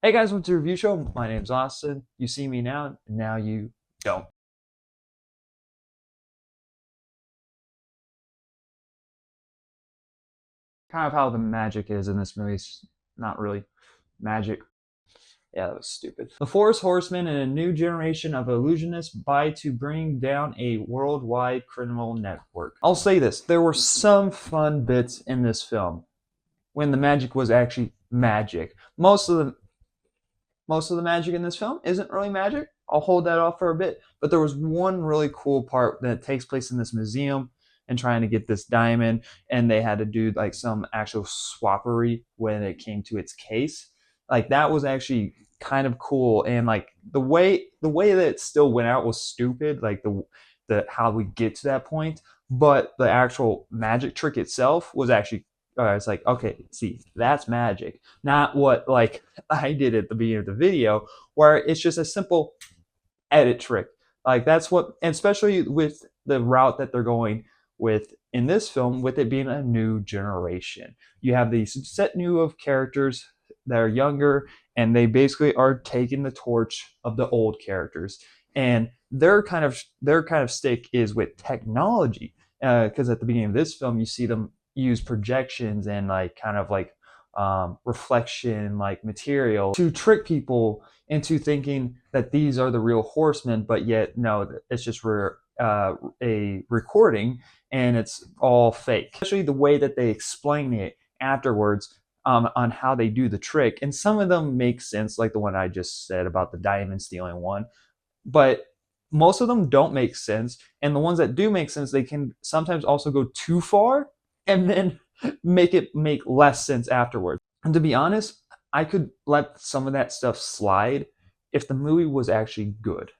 Hey guys, welcome to the Review Show. My name's Austin. You see me now, now you don't. Kind of how the magic is in this movie. It's not really magic. Yeah, that was stupid. The Forest Horsemen and a new generation of illusionists vie to bring down a worldwide criminal network. I'll say this, there were some fun bits in this film when the magic was actually magic. Most of the magic in this film isn't really magic. I'll hold that off for a bit. But there was one really cool part that takes place in this museum and trying to get this diamond, and they had to do like some actual swappery when it came to its case. Like that was actually kind of cool, and like the way that it still went out was stupid. Like the how we get to that point, but the actual magic trick itself was actually it's like, okay, see, that's magic, not what like I did at the beginning of the video, where it's just a simple edit trick. Like that's what, and especially with the route that they're going with in this film, with it being a new generation. You have these set new of characters that are younger, and they basically are taking the torch of the old characters, and their kind of stick is with technology. Because at the beginning of this film, you see them use projections and like kind of like reflection like material to trick people into thinking that these are the real horsemen, but yet no, it's just a recording, and it's all fake. Especially the way that they explain it afterwards, on how they do the trick, and some of them make sense, like the one I just said about the diamond stealing one, but most of them don't make sense, and the ones that do make sense, they can sometimes also go too far and then make it make less sense afterwards. And to be honest, I could let some of that stuff slide if the movie was actually good.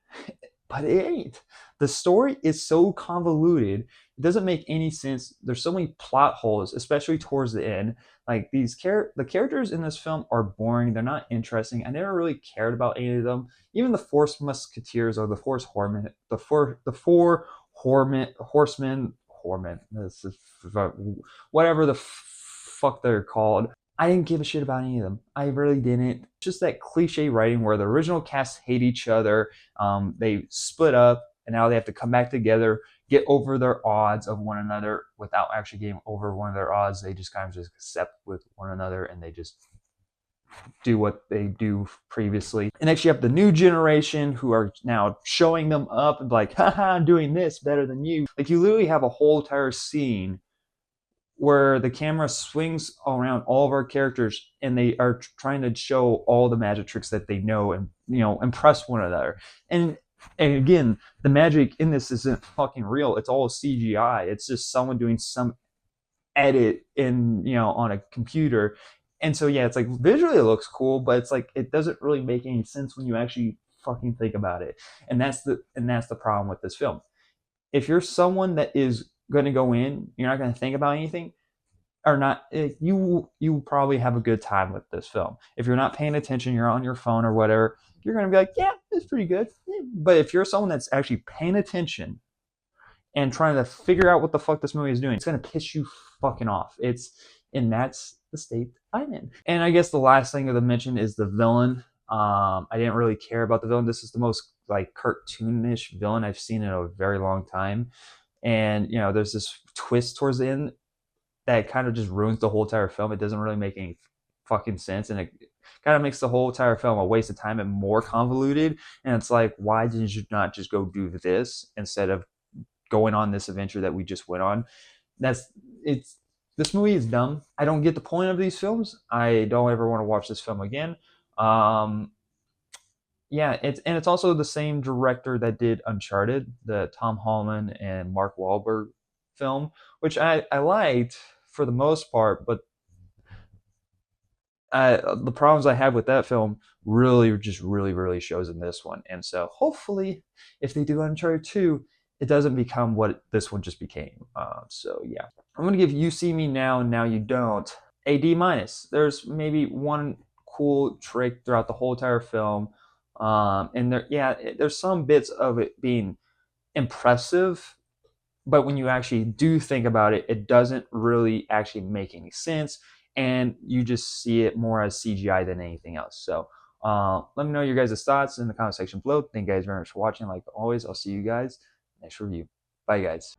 But it ain't. The story is so convoluted. It doesn't make any sense. There's so many plot holes, especially towards the end. Like the characters in this film are boring. They're not interesting. I never really cared about any of them. Even the Force Musketeers or the Force Horsemen, the four horsemen. This is whatever the fuck they're called. I didn't give a shit about any of them. I really didn't. Just that cliche writing where the original cast hate each other. They split up, and now they have to come back together, get over their odds of one another without actually getting over one of their odds. They just kind of just accept with one another, and they just do what they do previously. And next you have the new generation who are now showing them up and like, haha, I'm doing this better than you. Like you literally have a whole entire scene where the camera swings around all of our characters, and they are trying to show all the magic tricks that they know, and impress one another. And again, the magic in this isn't fucking real. It's all CGI. It's just someone doing some edit in on a computer. And so yeah, it's like visually it looks cool, but it's like it doesn't really make any sense when you actually fucking think about it. And that's the problem with this film. If you're someone that is going to go in, you're not going to think about anything, or not, you probably have a good time with this film. If you're not paying attention, you're on your phone or whatever, you're going to be like, yeah, it's pretty good. But if you're someone that's actually paying attention and trying to figure out what the fuck this movie is doing, it's going to piss you fucking off. And that's the state I'm in. And I guess the last thing to mention is the villain. I didn't really care about the villain. This is the most like cartoonish villain I've seen in a very long time. And there's this twist towards the end that kind of just ruins the whole entire film. It doesn't really make any fucking sense, and it kind of makes the whole entire film a waste of time and more convoluted. And it's like, why did you not just go do this instead of going on this adventure that we just went on? That's it's This movie is dumb. I don't get the point of these films. I don't ever want to watch this film again. Um, yeah, it's also the same director that did Uncharted, the Tom Holland and Mark Wahlberg film, which I liked for the most part, but the problems I have with that film really just really shows in this one. And so hopefully, if they do Uncharted 2, it doesn't become what this one just became. So yeah, I'm gonna give You See Me Now, Now You Don't a D minus. There's maybe one cool trick throughout the whole entire film, and there's some bits of it being impressive, but when you actually do think about it, it doesn't really actually make any sense, and you just see it more as CGI than anything else. So Let me know your guys' thoughts in the comment section below. Thank you guys very much for watching. Like always, I'll see you guys next review. Bye, guys.